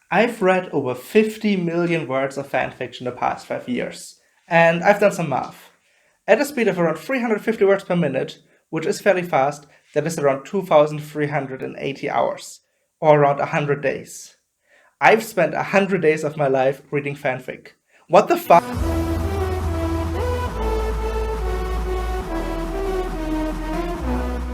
I've read over 50 million words of fanfiction the past 5 years, and I've done some math. At a speed of around 350 words per minute, which is fairly fast, that is around 2,380 hours, or around 100 days. I've spent 100 days of my life reading fanfic. What the fuck?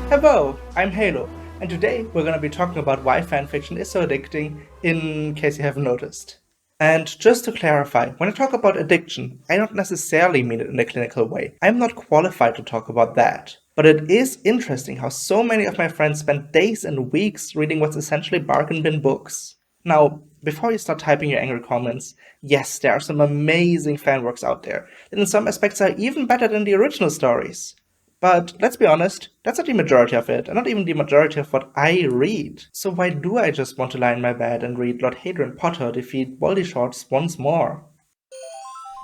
Hello, I'm Halo, and today we're going to be talking about why fanfiction is so addicting, in case you haven't noticed. And just to clarify, when I talk about addiction, I don't necessarily mean it in a clinical way. I'm not qualified to talk about that. But it is interesting how so many of my friends spend days and weeks reading what's essentially bargain bin books. Now, before you start typing your angry comments, yes, there are some amazing fanworks out there, that in some aspects are even better than the original stories. But let's be honest, that's not the majority of it, and not even the majority of what I read. So why do I just want to lie in my bed and read Lord Hadrian Potter defeat Voldyshorts once more?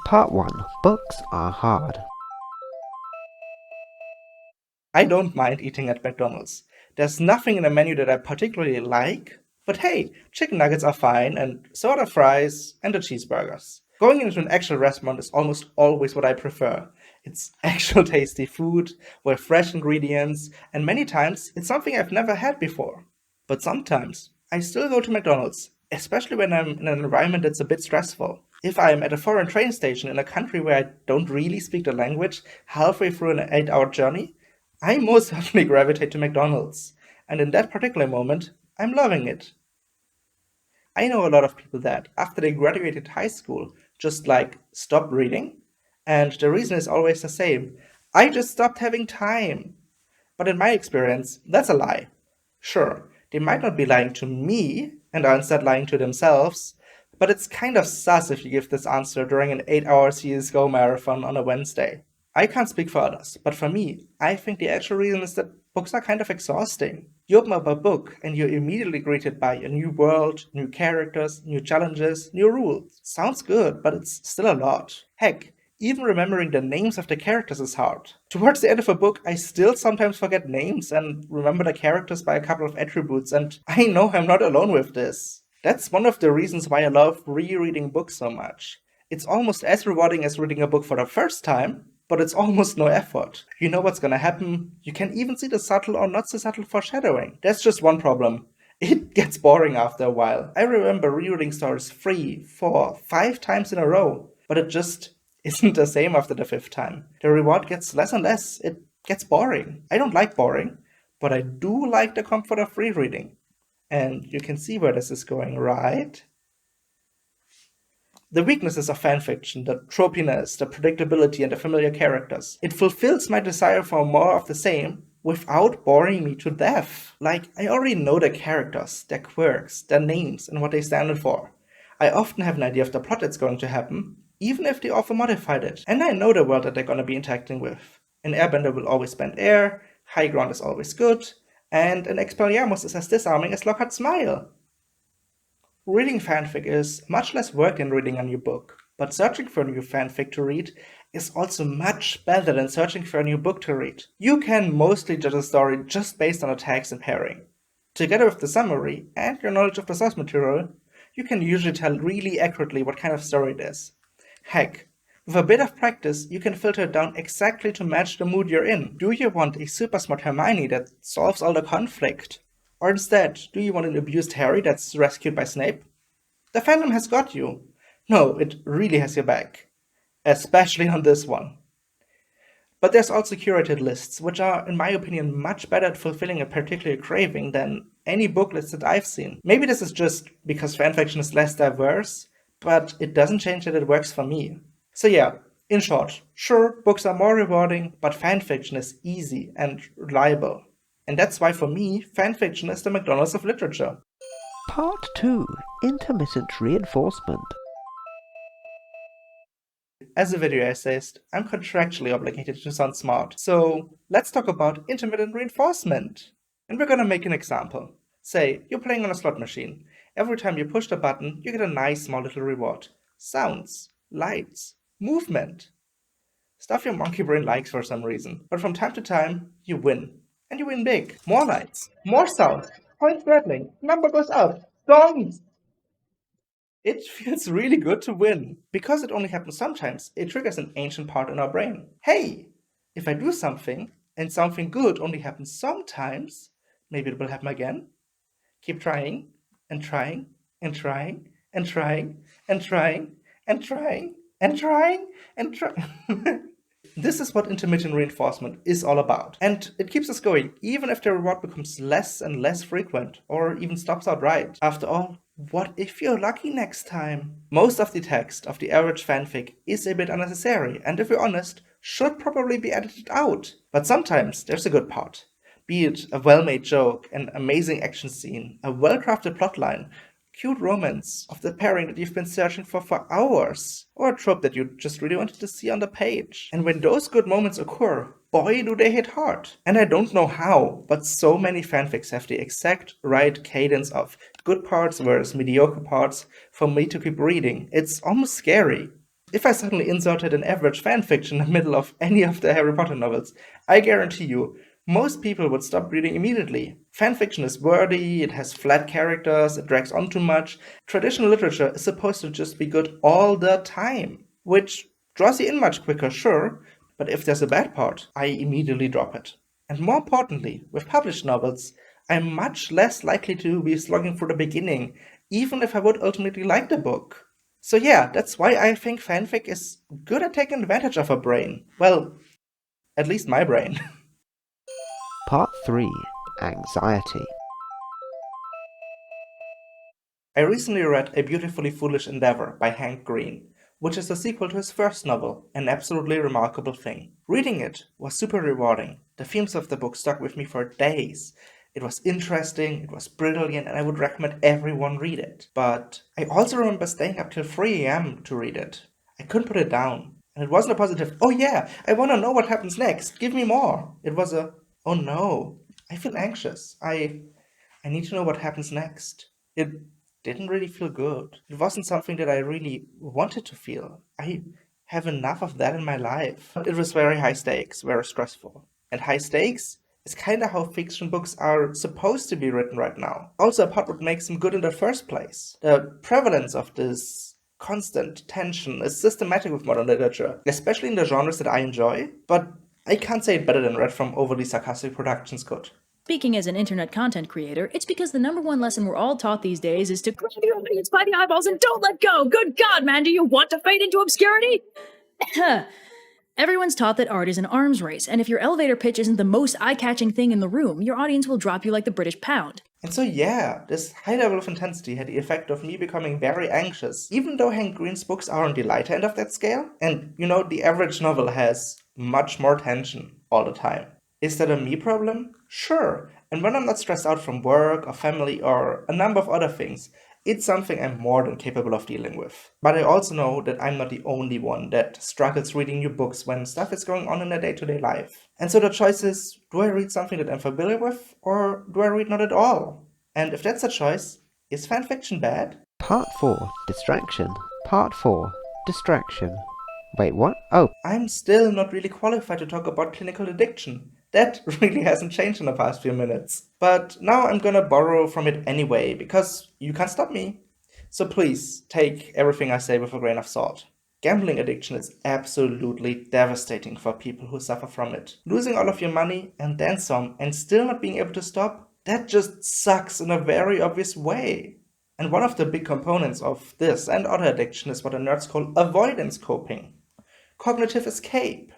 Part 1. Books are hard. I don't mind eating at McDonald's. There's nothing in the menu that I particularly like, but hey, chicken nuggets are fine, and so are the fries and the cheeseburgers. Going into an actual restaurant is almost always what I prefer. It's actual tasty food with fresh ingredients, and many times it's something I've never had before. But sometimes I still go to McDonald's, especially when I'm in an environment that's a bit stressful. If I'm at a foreign train station in a country where I don't really speak the language halfway through an 8-hour journey, I most certainly gravitate to McDonald's. And in that particular moment, I'm loving it. I know a lot of people that, after they graduated high school, just stopped reading. And the reason is always the same. I just stopped having time. But in my experience, that's a lie. Sure, they might not be lying to me, and are instead lying to themselves, but it's kind of sus if you give this answer during an 8-hour CSGO marathon on a Wednesday. I can't speak for others, but for me, I think the actual reason is that books are kind of exhausting. You open up a book and you're immediately greeted by a new world, new characters, new challenges, new rules. Sounds good, but it's still a lot. Heck, even remembering the names of the characters is hard. Towards the end of a book, I still sometimes forget names and remember the characters by a couple of attributes, and I know I'm not alone with this. That's one of the reasons why I love rereading books so much. It's almost as rewarding as reading a book for the first time, but it's almost no effort. You know what's gonna happen, you can even see the subtle or not so subtle foreshadowing. There's just one problem. It gets boring after a while. I remember rereading stories 3, 4, 5 times in a row, but it just isn't the same after the 5th time. The reward gets less and less. It gets boring. I don't like boring, but I do like the comfort of rereading. And you can see where this is going, right? The weaknesses of fanfiction, the tropiness, the predictability, and the familiar characters. It fulfills my desire for more of the same without boring me to death. I already know the characters, their quirks, their names, and what they stand for. I often have an idea of the plot that's going to happen, even if the author modified it. And I know the world that they're going to be interacting with. An airbender will always bend air, high ground is always good, and an Expelliarmus is as disarming as Lockhart's smile. Reading fanfic is much less work than reading a new book, but searching for a new fanfic to read is also much better than searching for a new book to read. You can mostly judge a story just based on the tags and pairing. Together with the summary and your knowledge of the source material, you can usually tell really accurately what kind of story it is. Heck, with a bit of practice, you can filter it down exactly to match the mood you're in. Do you want a super smart Hermione that solves all the conflict? Or instead, do you want an abused Harry that's rescued by Snape? The fandom has got you. No, it really has your back. Especially on this one. But there's also curated lists, which are, in my opinion, much better at fulfilling a particular craving than any book list that I've seen. Maybe this is just because fanfiction is less diverse, but it doesn't change that it works for me. So yeah, in short, sure, books are more rewarding, but fanfiction is easy and reliable. And that's why for me, fanfiction is the McDonald's of literature. Part 2. Intermittent Reinforcement. As a video essayist, I'm contractually obligated to sound smart. So let's talk about intermittent reinforcement. And we're gonna make an example. Say, you're playing on a slot machine. Every time you push the button, you get a nice small little reward. Sounds, lights, movement. Stuff your monkey brain likes for some reason. But from time to time, you win. And you win big. More lights, more sound, points rattling, number goes up, songs. It feels really good to win. Because it only happens sometimes, it triggers an ancient part in our brain. Hey, if I do something, and something good only happens sometimes, maybe it will happen again. Keep trying, and trying, and trying, and trying, and trying, and trying, and trying, and trying. This is what intermittent reinforcement is all about. And it keeps us going, even if the reward becomes less and less frequent, or even stops outright. After all, what if you're lucky next time? Most of the text of the average fanfic is a bit unnecessary, and if we're honest, should probably be edited out. But sometimes there's a good part. Be it a well-made joke, an amazing action scene, a well-crafted plotline, cute romance of the pairing that you've been searching for hours, or a trope that you just really wanted to see on the page. And when those good moments occur, boy do they hit hard. And I don't know how, but so many fanfics have the exact right cadence of good parts versus mediocre parts for me to keep reading. It's almost scary. If I suddenly inserted an average fanfiction in the middle of any of the Harry Potter novels, I guarantee you, most people would stop reading immediately. Fanfiction is wordy, it has flat characters, it drags on too much. Traditional literature is supposed to just be good all the time, which draws you in much quicker, sure, but if there's a bad part, I immediately drop it. And more importantly, with published novels, I'm much less likely to be slogging through the beginning, even if I would ultimately like the book. So yeah, that's why I think fanfic is good at taking advantage of our brain. Well, at least my brain. Part 3. Anxiety. I recently read A Beautifully Foolish Endeavor by Hank Green, which is a sequel to his first novel, an absolutely remarkable thing. Reading it was super rewarding. The themes of the book stuck with me for days. It was interesting, it was brilliant, and I would recommend everyone read it. But I also remember staying up till 3 a.m. to read it. I couldn't put it down. And it wasn't a positive, oh yeah, I want to know what happens next, give me more. It was a, oh no, I feel anxious. I need to know what happens next. It didn't really feel good. It wasn't something that I really wanted to feel. I have enough of that in my life. It was very high stakes, very stressful. And high stakes is kind of how fiction books are supposed to be written right now. Also, a part what makes them good in the first place. The prevalence of this constant tension is systematic with modern literature, especially in the genres that I enjoy, but I can't say it better than read from overly sarcastic productions could. Speaking as an internet content creator, it's because the number one lesson we're all taught these days is to grab your audience by the eyeballs and don't let go. Good God, man, do you want to fade into obscurity? Everyone's taught that art is an arms race, and if your elevator pitch isn't the most eye-catching thing in the room, your audience will drop you like the British pound. And so yeah, this high level of intensity had the effect of me becoming very anxious, even though Hank Green's books are on the lighter end of that scale. And you know, the average novel has much more tension all the time. Is that a me problem? Sure. And when I'm not stressed out from work or family or a number of other things, it's something I'm more than capable of dealing with. But I also know that I'm not the only one that struggles reading new books when stuff is going on in their day-to-day life. And so the choice is, do I read something that I'm familiar with, or do I read not at all? And if that's a choice, is fanfiction bad? Part 4. Distraction. Part 4. Distraction. Wait, what? Oh. I'm still not really qualified to talk about clinical addiction. That really hasn't changed in the past few minutes. But now I'm gonna borrow from it anyway, because you can't stop me. So please, take everything I say with a grain of salt. Gambling addiction is absolutely devastating for people who suffer from it. Losing all of your money and then some and still not being able to stop, that just sucks in a very obvious way. And one of the big components of this and other addiction is what the nerds call avoidance coping. Cognitive escape.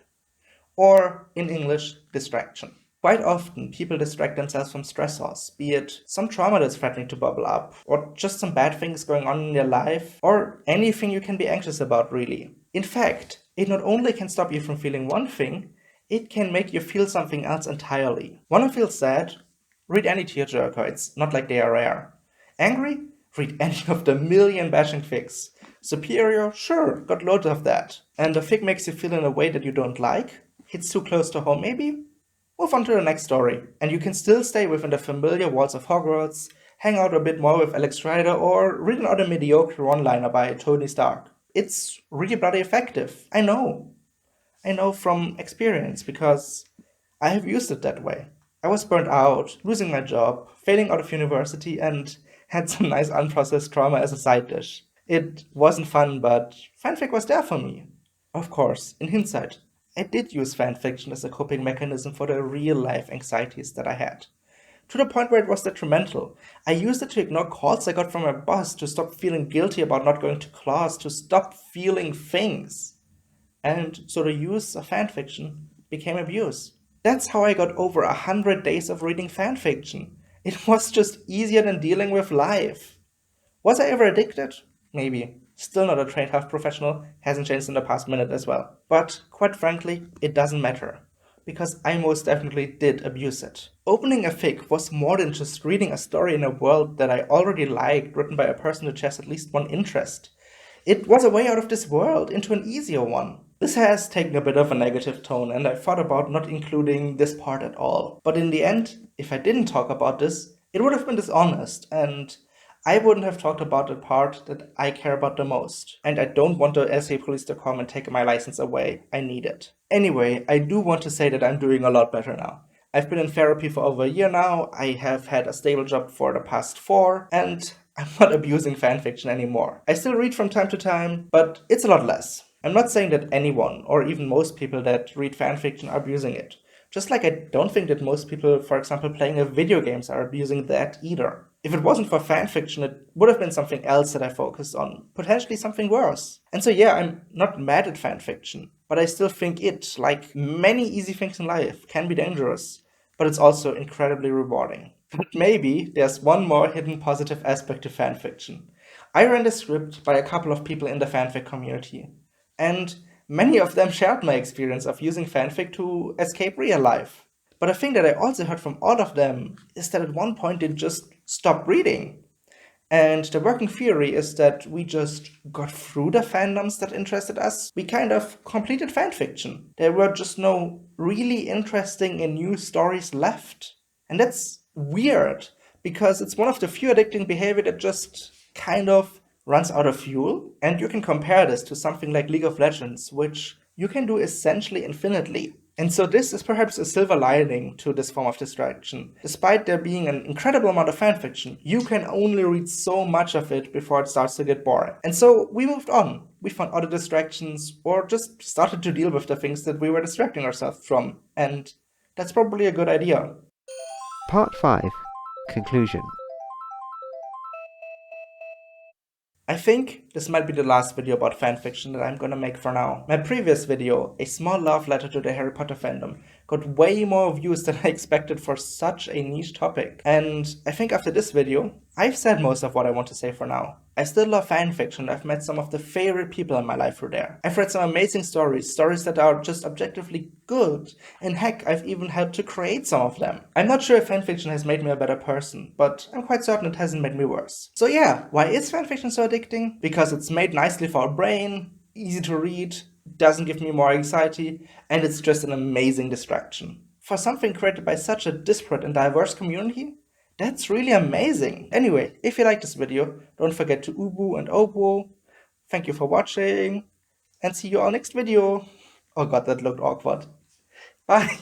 Or, in English, distraction. Quite often, people distract themselves from stressors, be it some trauma that's threatening to bubble up, or just some bad things going on in your life, or anything you can be anxious about, really. In fact, it not only can stop you from feeling one thing, it can make you feel something else entirely. Wanna feel sad? Read any tearjerker, it's not like they are rare. Angry? Read any of the million bashing fics. Superior? Sure, got loads of that. And the fic makes you feel in a way that you don't like? Hits too close to home maybe? Move on to the next story, and you can still stay within the familiar walls of Hogwarts, hang out a bit more with Alex Rider, or read another mediocre one-liner by Tony Stark. It's really bloody effective, I know. I know from experience, because I have used it that way. I was burnt out, losing my job, failing out of university, and had some nice unprocessed trauma as a side dish. It wasn't fun, but fanfic was there for me. Of course, in hindsight, I did use fanfiction as a coping mechanism for the real-life anxieties that I had. To the point where it was detrimental. I used it to ignore calls I got from my boss, to stop feeling guilty about not going to class, to stop feeling things. And so the use of fanfiction became abuse. That's how I got over 100 days of reading fanfiction. It was just easier than dealing with life. Was I ever addicted? Maybe. Still not a trained health professional, hasn't changed in the past minute as well. But quite frankly, it doesn't matter. Because I most definitely did abuse it. Opening a fic was more than just reading a story in a world that I already liked, written by a person who shares at least one interest. It was a way out of this world into an easier one. This has taken a bit of a negative tone, and I thought about not including this part at all. But in the end, if I didn't talk about this, it would have been dishonest, and I wouldn't have talked about the part that I care about the most. And I don't want the SA police to come and take my license away. I need it. Anyway, I do want to say that I'm doing a lot better now. I've been in therapy for over a year now, I have had a stable job for the past 4, and I'm not abusing fanfiction anymore. I still read from time to time, but it's a lot less. I'm not saying that anyone, or even most people that read fanfiction, are abusing it. Just like I don't think that most people, for example, playing video games are abusing that either. If it wasn't for fanfiction, it would have been something else that I focused on, potentially something worse. And so yeah, I'm not mad at fanfiction, but I still think it, like many easy things in life, can be dangerous, but it's also incredibly rewarding. But maybe there's one more hidden positive aspect to fanfiction. I ran the script by a couple of people in the fanfic community, and many of them shared my experience of using fanfic to escape real life. But a thing that I also heard from all of them is that at one point they just stopped reading. And the working theory is that we just got through the fandoms that interested us. We kind of completed fanfiction. There were just no really interesting and new stories left. And that's weird, because it's one of the few addicting behavior that just kind of runs out of fuel. And you can compare this to something like League of Legends, which you can do essentially infinitely. And so this is perhaps a silver lining to this form of distraction. Despite there being an incredible amount of fanfiction, you can only read so much of it before it starts to get boring. And so we moved on. We found other distractions, or just started to deal with the things that we were distracting ourselves from. And that's probably a good idea. Part 5. Conclusion. I think this might be the last video about fanfiction that I'm gonna make for now. My previous video, A Small Love Letter to the Harry Potter Fandom, got way more views than I expected for such a niche topic. And I think after this video, I've said most of what I want to say for now. I still love fanfiction. I've met some of the favorite people in my life through there. I've read some amazing stories that are just objectively good. And heck, I've even helped to create some of them. I'm not sure if fanfiction has made me a better person, but I'm quite certain it hasn't made me worse. So yeah, why is fanfiction so addicting? Because it's made nicely for our brain, easy to read, doesn't give me more anxiety, and it's just an amazing distraction. For something created by such a disparate and diverse community, that's really amazing. Anyway, if you like this video, don't forget to ubu and obu. Thank you for watching, and see you all next video. Oh god, that looked awkward. Bye.